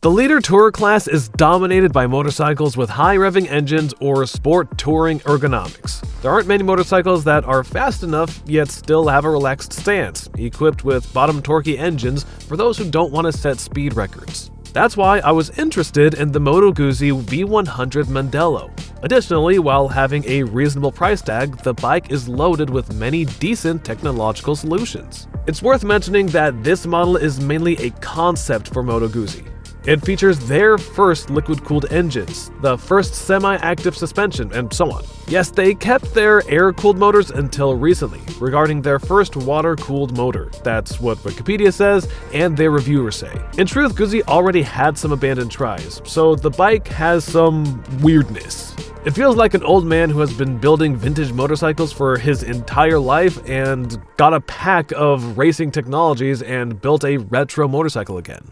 The leader tourer class is dominated by motorcycles with high revving engines or sport touring ergonomics. There aren't many motorcycles that are fast enough yet still have a relaxed stance, equipped with bottom torquey engines for those who don't want to set speed records. That's why I was interested in the Moto Guzzi V100 Mandello. Additionally, while having a reasonable price tag, the bike is loaded with many decent technological solutions. It's worth mentioning that this model is mainly a concept for Moto Guzzi. It features their first liquid-cooled engines, the first semi-active suspension, and so on. Yes, they kept their air-cooled motors until recently, regarding their first water-cooled motor. That's what Wikipedia says, and their reviewers say. In truth, Guzzi already had some abandoned tries, so the bike has some weirdness. It feels like an old man who has been building vintage motorcycles for his entire life and got a pack of racing technologies and built a retro motorcycle again.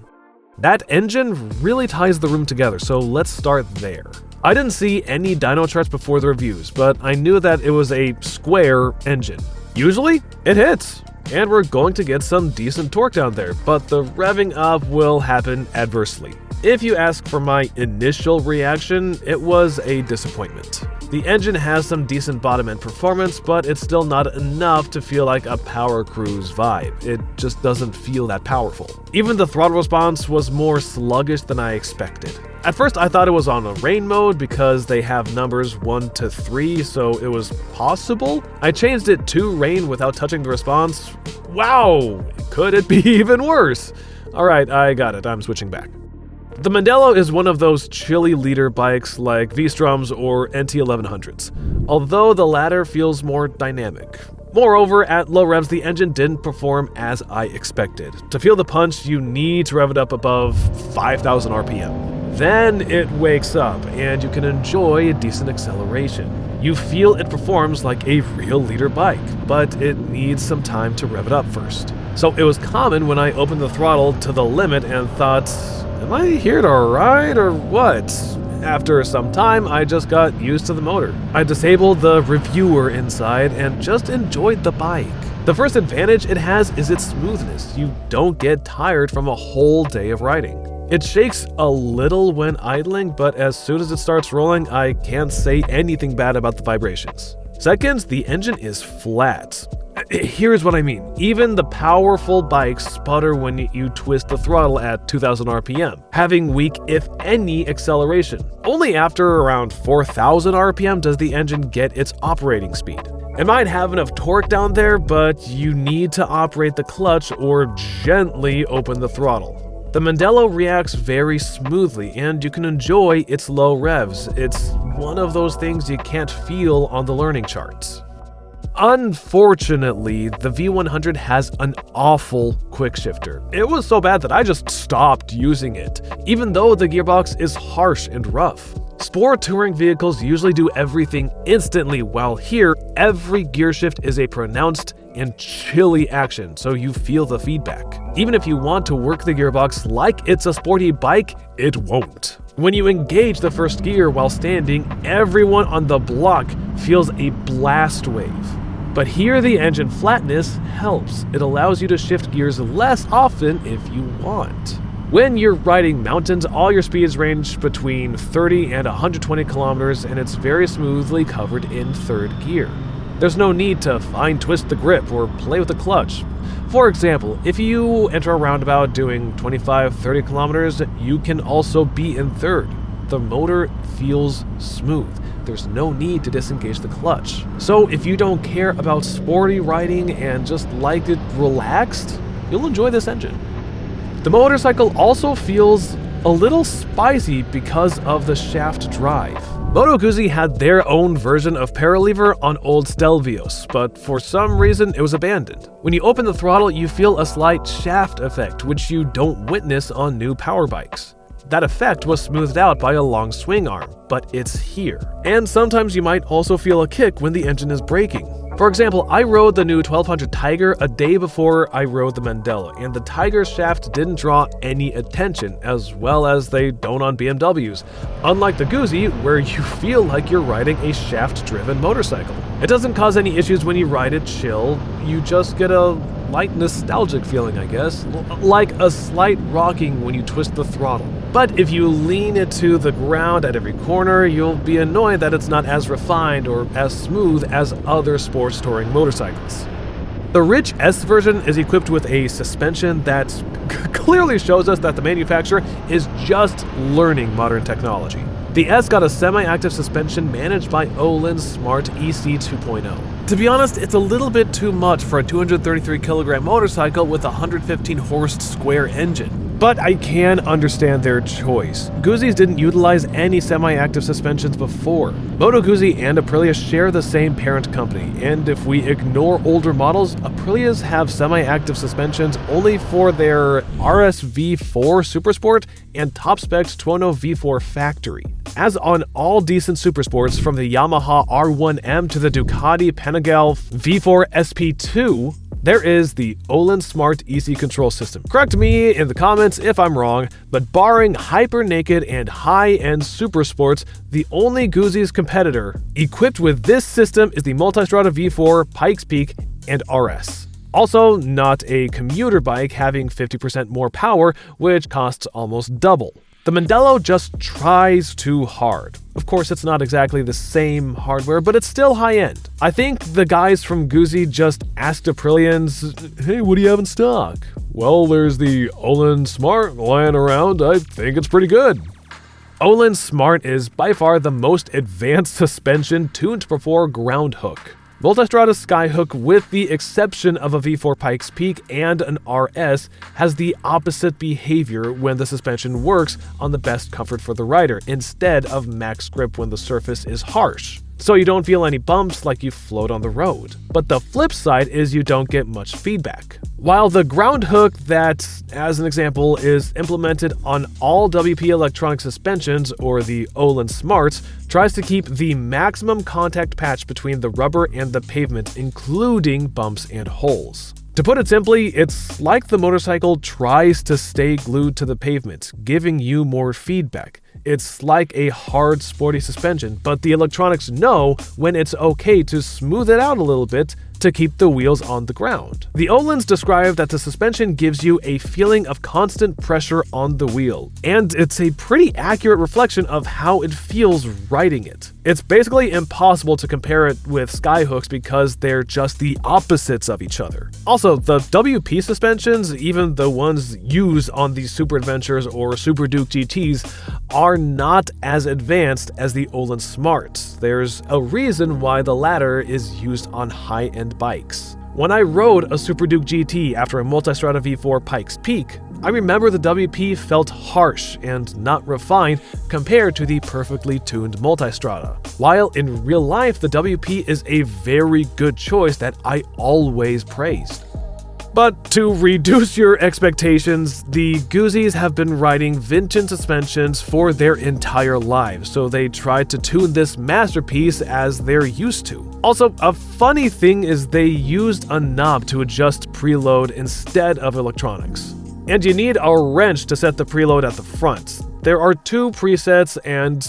That engine really ties the room together, so let's start there. I didn't see any dyno charts before the reviews, but I knew that it was a square engine. Usually, it hits, and we're going to get some decent torque down there, but the revving up will happen adversely. If you ask for my initial reaction, it was a disappointment. The engine has some decent bottom end performance, but it's still not enough to feel like a power cruise vibe. It just doesn't feel that powerful. Even the throttle response was more sluggish than I expected. At first I thought it was on a rain mode because they have numbers 1 to 3, so it was possible. I changed it to rain without touching the response. Wow, could it be even worse? Alright, I got it, I'm switching back. The Mandello is one of those chilly leader bikes like V-Stroms or NT1100s, although the latter feels more dynamic. Moreover, at low revs, the engine didn't perform as I expected. To feel the punch, you need to rev it up above 5,000 RPM. Then it wakes up, and you can enjoy a decent acceleration. You feel it performs like a real leader bike, but it needs some time to rev it up first. So it was common when I opened the throttle to the limit and thought, am I here to ride or what? After some time, I just got used to the motor. I disabled the reviewer inside and just enjoyed the bike. The first advantage it has is its smoothness. You don't get tired from a whole day of riding. It shakes a little when idling, but as soon as it starts rolling, I can't say anything bad about the vibrations. Second, the engine is flat. Here's what I mean. Even the powerful bikes sputter when you twist the throttle at 2000 RPM, having weak, if any, acceleration. Only after around 4000 RPM does the engine get its operating speed. It might have enough torque down there, but you need to operate the clutch or gently open the throttle. The Mandello reacts very smoothly, and you can enjoy its low revs. It's one of those things you can't feel on the learning charts. Unfortunately, the V100 has an awful quickshifter. It was so bad that I just stopped using it, even though the gearbox is harsh and rough. Sport touring vehicles usually do everything instantly, while here, every gear shift is a pronounced and chilly action, so you feel the feedback. Even if you want to work the gearbox like it's a sporty bike, it won't. When you engage the first gear while standing, everyone on the block feels a blast wave. But here the engine flatness helps. It allows you to shift gears less often if you want. When you're riding mountains, all your speeds range between 30 and 120 kilometers, and it's very smoothly covered in third gear. There's no need to fine twist the grip or play with the clutch. For example, if you enter a roundabout doing 25-30 kilometers, you can also be in third. The motor feels smooth. There's no need to disengage the clutch. So if you don't care about sporty riding and just like it relaxed, you'll enjoy this engine. The motorcycle also feels a little spicy because of the Shaftdrive. Moto Guzzi had their own version of paralever on old Stelvios, but for some reason it was abandoned. When you open the throttle, you feel a slight shaft effect, which you don't witness on new power bikes. That effect was smoothed out by a long swing arm, but it's here. And sometimes you might also feel a kick when the engine is braking. For example, I rode the new 1200 Tiger a day before I rode the Mandello, and the Tiger's shaft didn't draw any attention, as well as they don't on BMWs, unlike the Guzzi, where you feel like you're riding a shaft-driven motorcycle. It doesn't cause any issues when you ride it chill. you just get a light nostalgic feeling, I guess, like a slight rocking when you twist the throttle. But if you lean it to the ground at every corner, you'll be annoyed that it's not as refined or as smooth as other sports touring motorcycles. The Rich S version is equipped with a suspension that clearly shows us that the manufacturer is just learning modern technology. The S got a semi-active suspension managed by Ohlins Smart EC2.0. To be honest, it's a little bit too much for a 233 kilogram motorcycle with a 115 horse square engine. But I can understand their choice. Guzzi's didn't utilize any semi-active suspensions before. Moto Guzzi and Aprilia share the same parent company, and if we ignore older models, Aprilias have semi-active suspensions only for their RS V4 Supersport and top-spec Tuono V4 Factory. As on all decent supersports, from the Yamaha R1M to the Ducati Panigale V4 SP2, there is the Ohlins Smart EC control system. Correct me in the comments if I'm wrong, but barring hyper-naked and high-end supersports, the only Guzzi's competitor equipped with this system is the Multistrada V4, Pikes Peak, and RS. Also, not a commuter bike having 50% more power, which costs almost double. The Mandello just tries too hard. Of course, it's not exactly the same hardware, but it's still high-end. I think the guys from Guzzi just asked Aprilians, "Hey, what do you have in stock?" "Well, there's the Ohlins Smart lying around. I think it's pretty good." Ohlins Smart is by far the most advanced suspension tuned before ground hook. Multistrada Skyhook, with the exception of a V4 Pikes Peak and an RS, has the opposite behavior when the suspension works on the best comfort for the rider, instead of max grip when the surface is harsh. So you don't feel any bumps like you float on the road. But the flip side is you don't get much feedback. While the ground hook that, as an example, is implemented on all WP electronic suspensions, or the Ohlins Smarts, tries to keep the maximum contact patch between the rubber and the pavement, including bumps and holes. To put it simply, it's like the motorcycle tries to stay glued to the pavement, giving you more feedback. It's like a hard, sporty suspension, but the electronics know when it's okay to smooth it out a little bit to keep the wheels on the ground. The Ohlins describe that the suspension gives you a feeling of constant pressure on the wheel, and it's a pretty accurate reflection of how it feels riding it. It's basically impossible to compare it with Skyhooks because they're just the opposites of each other. Also, the WP suspensions, even the ones used on the Super Adventures or Super Duke GTs, are not as advanced as the Ohlins Smarts. There's a reason why the latter is used on high-end bikes. When I rode a Super Duke GT after a Multistrada V4 Pikes Peak, I remember the WP felt harsh and not refined compared to the perfectly tuned Multistrada. While in real life, the WP is a very good choice that I always praised. But to reduce your expectations, the Guzzis have been riding Vincent suspensions for their entire lives, so they tried to tune this masterpiece as they're used to. Also, a funny thing is they used a knob to adjust preload instead of electronics. And you need a wrench to set the preload at the front. There are two presets and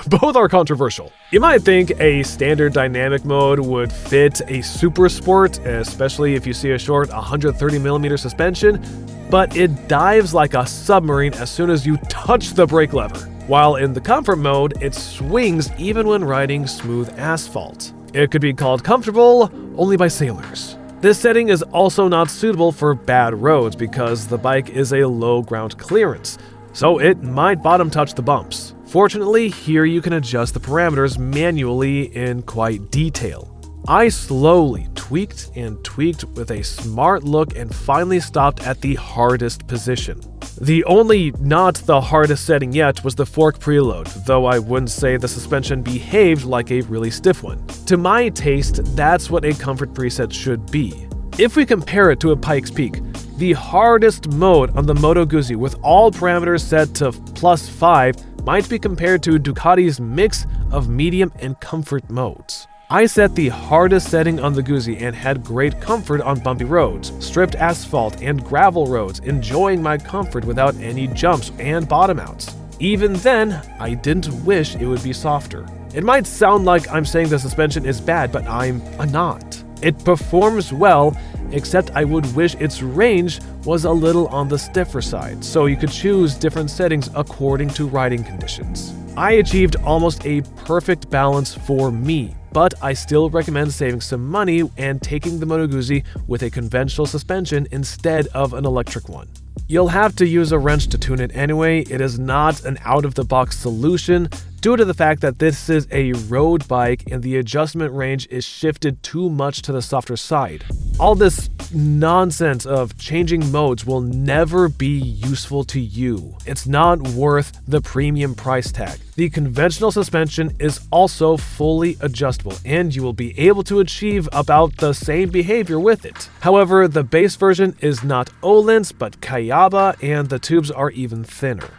both are controversial. You might think a standard dynamic mode would fit a super sport, especially if you see a short 130mm suspension, but it dives like a submarine as soon as you touch the brake lever. While in the comfort mode, it swings even when riding smooth asphalt. It could be called comfortable only by sailors. This setting is also not suitable for bad roads because the bike is a low ground clearance, so it might bottom touch the bumps. Fortunately, here you can adjust the parameters manually in quite detail. I slowly tweaked and tweaked with a smart look and finally stopped at the hardest position. The only not the hardest setting yet was the fork preload, though I wouldn't say the suspension behaved like a really stiff one. To my taste, that's what a comfort preset should be. If we compare it to a Pikes Peak, the hardest mode on the Moto Guzzi with all parameters set to +5 might be compared to Ducati's mix of medium and comfort modes. I set the hardest setting on the Guzzi and had great comfort on bumpy roads, stripped asphalt, and gravel roads, enjoying my comfort without any jumps and bottom outs. Even then, I didn't wish it would be softer. It might sound like I'm saying the suspension is bad, but I'm not. It performs well, except I would wish its range was a little on the stiffer side, so you could choose different settings according to riding conditions. I achieved almost a perfect balance for me, but I still recommend saving some money and taking the Moto Guzzi with a conventional suspension instead of an electric one. You'll have to use a wrench to tune it anyway. It is not an out-of-the-box solution due to the fact that this is a road bike and the adjustment range is shifted too much to the softer side. All this nonsense of changing modes will never be useful to you. It's not worth the premium price tag. The conventional suspension is also fully adjustable, and you will be able to achieve about the same behavior with it. However, the base version is not Ohlins but Kayaba, and the tubes are even thinner.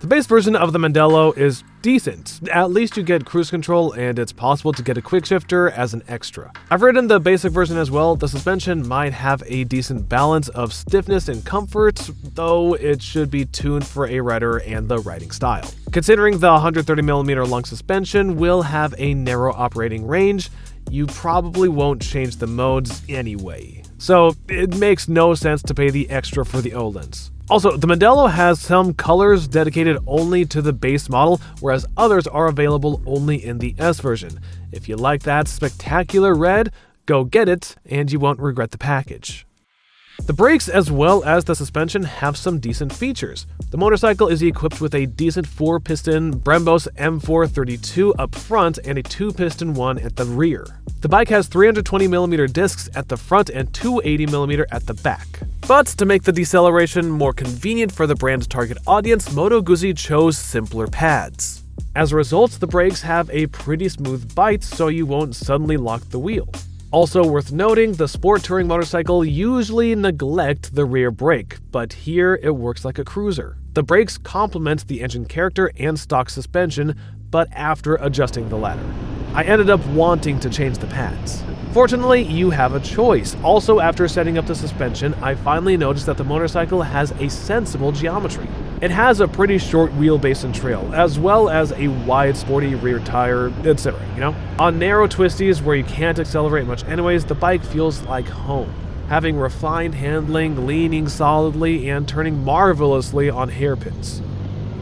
The base version of the Mandello is decent. At least you get cruise control, and it's possible to get a Quickshifter as an extra. I've ridden the basic version as well. The suspension might have a decent balance of stiffness and comfort, though it should be tuned for a rider and the riding style. Considering the 130mm long suspension will have a narrow operating range, you probably won't change the modes anyway. So it makes no sense to pay the extra for the Ohlins. Also, the Mandello has some colors dedicated only to the base model, whereas others are available only in the S version. If you like that spectacular red, go get it, and you won't regret the package. The brakes as well as the suspension have some decent features. The motorcycle is equipped with a decent 4-piston Brembo's M432 up front and a 2-piston one at the rear. The bike has 320mm discs at the front and 280mm at the back. But to make the deceleration more convenient for the brand's target audience, Moto Guzzi chose simpler pads. As a result, the brakes have a pretty smooth bite, so you won't suddenly lock the wheel. Also worth noting, the sport touring motorcycle usually neglect the rear brake, but here it works like a cruiser. The brakes complement the engine character and stock suspension, but after adjusting the latter. I ended up wanting to change the pads. Fortunately, you have a choice. Also, after setting up the suspension, I finally noticed that the motorcycle has a sensible geometry. It has a pretty short wheelbase and trail, as well as a wide sporty rear tire, etc., On narrow twisties where you can't accelerate much anyways, the bike feels like home, having refined handling, leaning solidly, and turning marvelously on hairpins.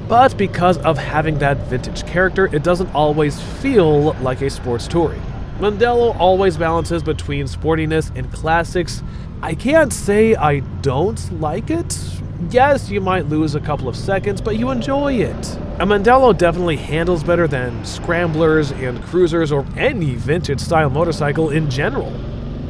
But because of having that vintage character, it doesn't always feel like a sports touring. Mandello always balances between sportiness and classics. I can't say I don't like it. Yes, you might lose a couple of seconds, but you enjoy it. A Mandello definitely handles better than scramblers and cruisers or any vintage-style motorcycle in general.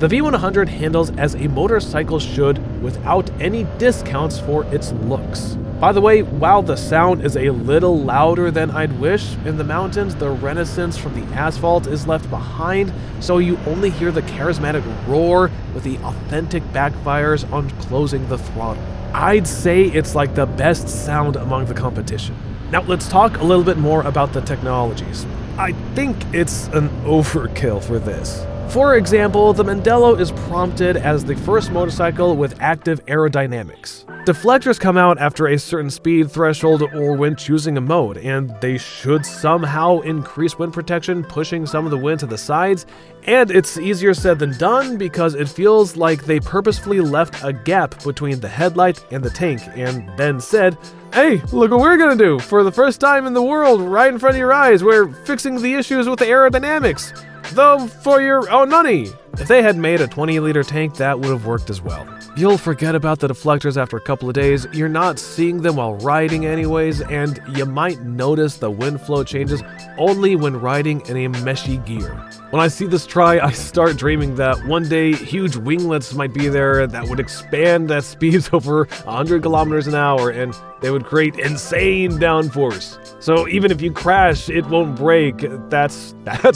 The V100 handles as a motorcycle should without any discounts for its looks. By the way, while the sound is a little louder than I'd wish, in the mountains the renaissance from the asphalt is left behind, so you only hear the charismatic roar with the authentic backfires on closing the throttle. I'd say it's like the best sound among the competition. Now let's talk a little bit more about the technologies. I think it's an overkill for this. For example, the Mandello is prompted as the first motorcycle with active aerodynamics. Deflectors come out after a certain speed threshold or when choosing a mode, and they should somehow increase wind protection, pushing some of the wind to the sides, and it's easier said than done because it feels like they purposefully left a gap between the headlight and the tank and then said, "Hey, look what we're gonna do! For the first time in the world, right in front of your eyes, we're fixing the issues with the aerodynamics, though for your own money." If they had made a 20-liter tank, that would have worked as well. You'll forget about the deflectors after a couple of days, you're not seeing them while riding anyways, and you might notice the wind flow changes only when riding in a meshy gear. When I see this try, I start dreaming that one day huge winglets might be there that would expand at speeds over 100 kilometers an hour, and they would create insane downforce. So even if you crash, it won't break. That's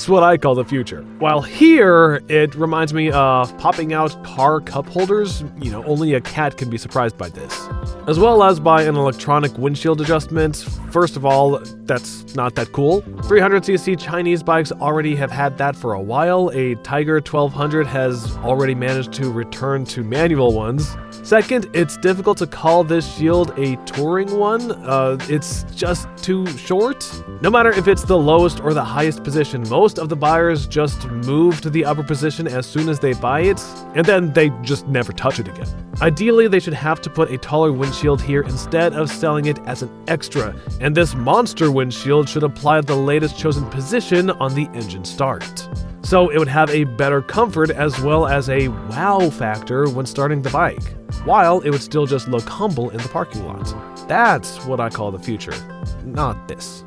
what I call the future. While here, it reminds me of popping out car cup holders. Only a cat can be surprised by this. As well as by an electronic windshield adjustment. First of all, that's not that cool. 300cc Chinese bikes already have had that for a while. A Tiger 1200 has already managed to return to manual ones. Second, it's difficult to call this shield a touring one. It's just too short. No matter if it's the lowest or the highest position, most of the buyers just move to the upper position as soon as they buy it, and then they just never touch it again. Ideally, they should have to put a taller windshield here instead of selling it as an extra, and this monster windshield should apply the latest chosen position on the engine start. So it would have a better comfort as well as a wow factor when starting the bike, while it would still just look humble in the parking lot. That's what I call the future, not this.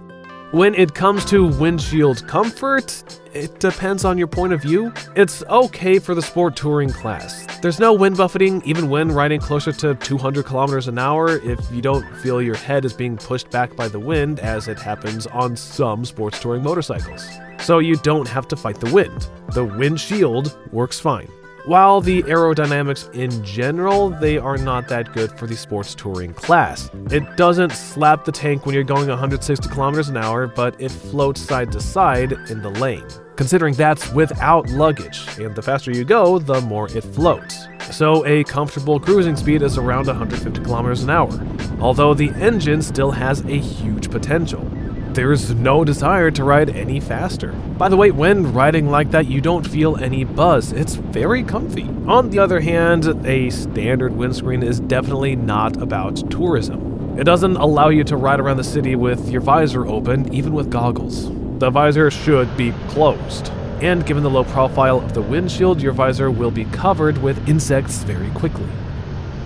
When it comes to windshield comfort, it depends on your point of view. It's okay for the sport touring class. There's no wind buffeting even when riding closer to 200 kilometers an hour if you don't feel your head is being pushed back by the wind, as it happens on some sports touring motorcycles. So you don't have to fight the wind. The windshield works fine. While the aerodynamics in general, they are not that good for the sports touring class. It doesn't slap the tank when you're going 160 kilometers an hour, but it floats side to side in the lane. Considering that's without luggage, and the faster you go, the more it floats. So a comfortable cruising speed is around 150 kilometers an hour, although the engine still has a huge potential. There's no desire to ride any faster. By the way, when riding like that, you don't feel any buzz. It's very comfy. On the other hand, a standard windscreen is definitely not about tourism. It doesn't allow you to ride around the city with your visor open, even with goggles. The visor should be closed. And given the low profile of the windshield, your visor will be covered with insects very quickly.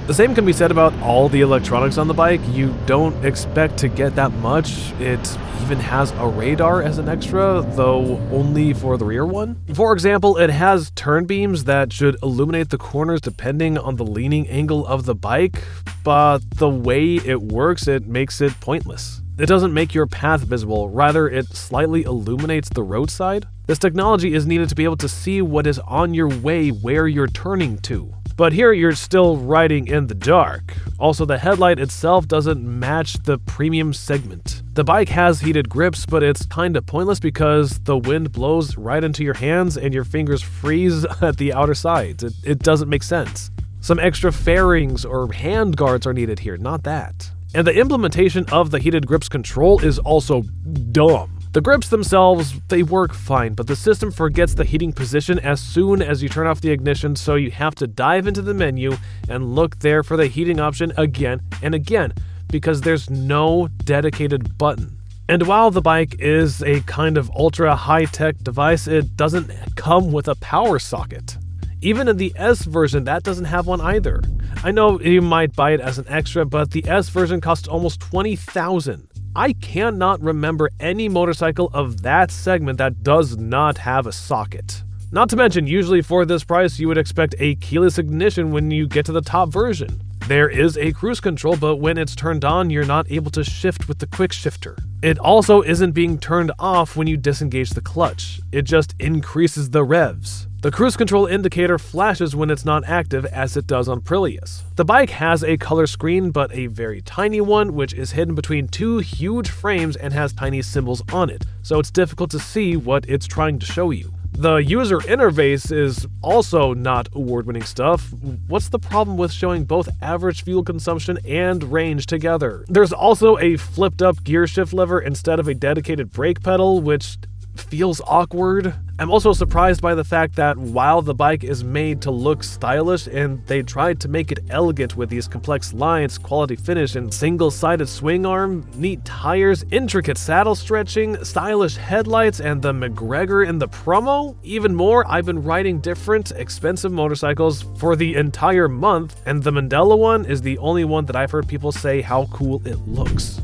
The same can be said about all the electronics on the bike. You don't expect to get that much. It even has a radar as an extra, though only for the rear one. For example, it has turn beams that should illuminate the corners depending on the leaning angle of the bike, but the way it works, it makes it pointless. It doesn't make your path visible, rather it slightly illuminates the roadside. This technology is needed to be able to see what is on your way where you're turning to. But here you're still riding in the dark. Also, the headlight itself doesn't match the premium segment. The bike has heated grips, but it's kinda pointless because the wind blows right into your hands and your fingers freeze at the outer sides. It doesn't make sense. Some extra fairings or hand guards are needed here, not that. And the implementation of the heated grips control is also dumb. The grips themselves, they work fine, but the system forgets the heating position as soon as you turn off the ignition, so you have to dive into the menu and look there for the heating option again and again, because there's no dedicated button. And while the bike is a kind of ultra high-tech device, it doesn't come with a power socket. Even in the S version, that doesn't have one either. I know you might buy it as an extra, but the S version costs almost $20,000. I cannot remember any motorcycle of that segment that does not have a socket. Not to mention, usually for this price, you would expect a keyless ignition when you get to the top version. There is a cruise control, but when it's turned on, you're not able to shift with the Quickshifter. It also isn't being turned off when you disengage the clutch. It just increases the revs. The cruise control indicator flashes when it's not active, as it does on Prilius. The bike has a color screen, but a very tiny one, which is hidden between two huge frames and has tiny symbols on it, so it's difficult to see what it's trying to show you. The user interface is also not award-winning stuff. What's the problem with showing both average fuel consumption and range together? There's also a flipped-up gear shift lever instead of a dedicated brake pedal, which feels awkward. I'm also surprised by the fact that while the bike is made to look stylish and they tried to make it elegant with these complex lines, quality finish, and single-sided swing arm, neat tires, intricate saddle stretching, stylish headlights, and the McGregor in the promo, even more, I've been riding different expensive motorcycles for the entire month, and the Mandello one is the only one that I've heard people say how cool it looks.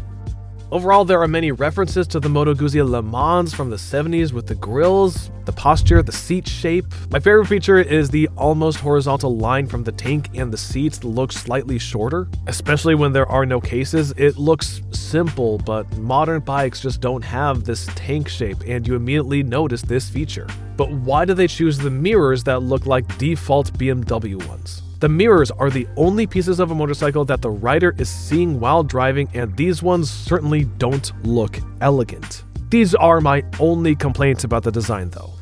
Overall, there are many references to the Moto Guzzi Le Mans from the 70s with the grills, the posture, the seat shape. My favorite feature is the almost horizontal line from the tank and the seats that looks slightly shorter. Especially when there are no cases, it looks simple, but modern bikes just don't have this tank shape, and you immediately notice this feature. But why do they choose the mirrors that look like default BMW ones? The mirrors are the only pieces of a motorcycle that the rider is seeing while driving, and these ones certainly don't look elegant. These are my only complaints about the design though.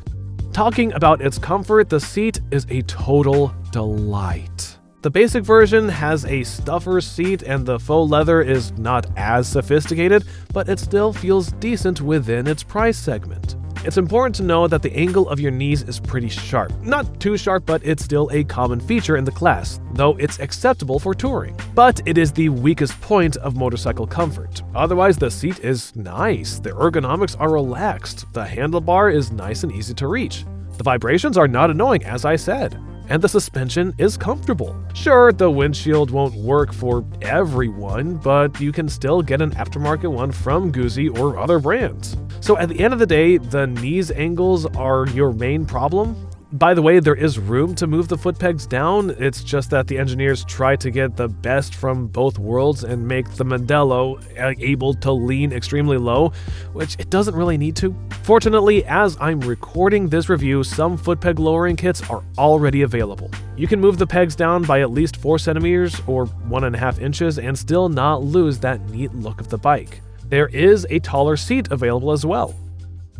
Talking about its comfort, the seat is a total delight. The basic version has a stuffer seat and the faux leather is not as sophisticated, but it still feels decent within its price segment. It's important to know that the angle of your knees is pretty sharp. Not too sharp, but it's still a common feature in the class, though it's acceptable for touring. But it is the weakest point of motorcycle comfort. Otherwise, the seat is nice, the ergonomics are relaxed, the handlebar is nice and easy to reach. The vibrations are not annoying, as I said. And the suspension is comfortable. Sure, the windshield won't work for everyone, but you can still get an aftermarket one from Guzzi or other brands. So at the end of the day, the knees angles are your main problem. By the way, there is room to move the foot pegs down, it's just that the engineers try to get the best from both worlds and make the Mandello able to lean extremely low, which it doesn't really need to. Fortunately, as I'm recording this review, some foot peg lowering kits are already available. You can move the pegs down by at least 4 centimeters or 1.5 inches and still not lose that neat look of the bike. There is a taller seat available as well.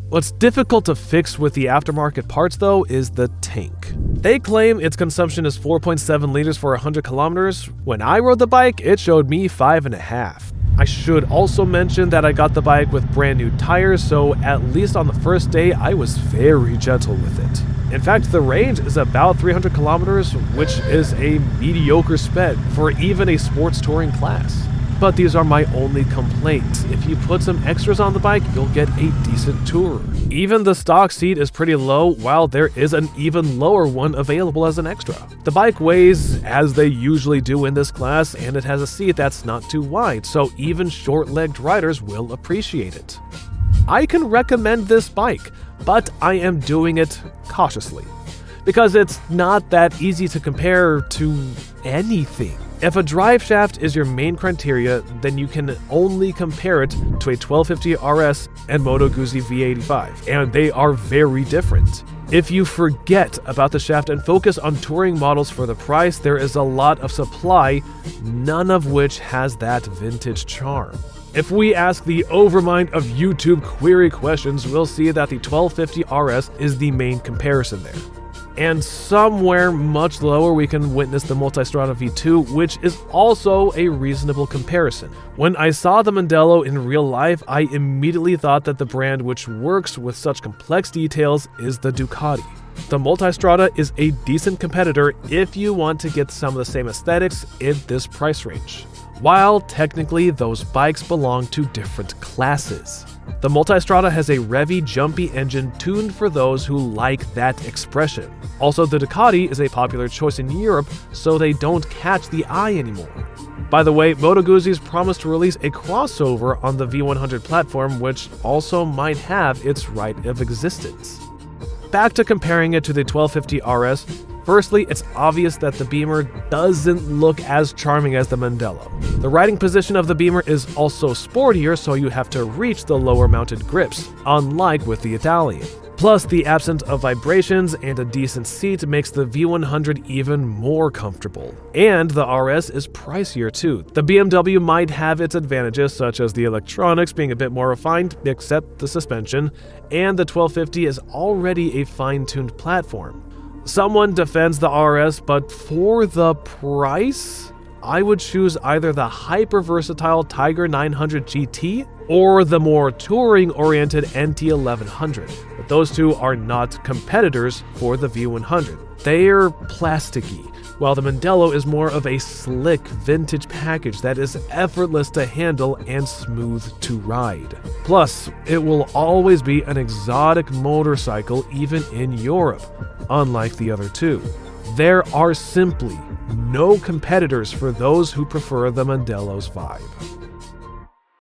What's difficult to fix with the aftermarket parts though is the tank. They claim its consumption is 4.7 liters for 100 kilometers. When I rode the bike, it showed me 5.5. I should also mention that I got the bike with brand new tires, so at least on the first day I was very gentle with it. In fact, the range is about 300 kilometers, which is a mediocre sped for even a sports touring class. But these are my only complaints. If you put some extras on the bike, you'll get a decent tourer. Even the stock seat is pretty low, while there is an even lower one available as an extra. The bike weighs as they usually do in this class, and it has a seat that's not too wide, so even short-legged riders will appreciate it. I can recommend this bike, but I am doing it cautiously, because it's not that easy to compare to anything. If a drive shaft is your main criteria, then you can only compare it to a 1250 RS and Moto Guzzi V85, and they are very different. If you forget about the shaft and focus on touring models for the price, there is a lot of supply, none of which has that vintage charm. If we ask the overmind of YouTube query questions, we'll see that the 1250 RS is the main comparison there. And somewhere much lower we can witness the Multistrada V2, which is also a reasonable comparison. When I saw the Mandello in real life, I immediately thought that the brand which works with such complex details is the Ducati. The Multistrada is a decent competitor if you want to get some of the same aesthetics in this price range, while technically those bikes belong to different classes. The Multistrada has a revvy, jumpy engine tuned for those who like that expression. Also, the Ducati is a popular choice in Europe, so they don't catch the eye anymore. By the way, Moto Guzzi's promised to release a crossover on the V100 platform, which also might have its right of existence. Back to comparing it to the 1250 RS, firstly, it's obvious that the Beamer doesn't look as charming as the Mandello. The riding position of the Beamer is also sportier, so you have to reach the lower mounted grips, unlike with the Italian. Plus, the absence of vibrations and a decent seat makes the V100 even more comfortable. And the RS is pricier too. The BMW might have its advantages, such as the electronics being a bit more refined, except the suspension, and the 1250 is already a fine-tuned platform. Someone defends the RS, but for the price, I would choose either the hyper-versatile Tiger 900 GT or the more touring-oriented NT1100. But those two are not competitors for the V100. They're plasticky, while the Mandello is more of a slick vintage package that is effortless to handle and smooth to ride. Plus, it will always be an exotic motorcycle even in Europe, unlike the other two. There are simply no competitors for those who prefer the Mandello's vibe.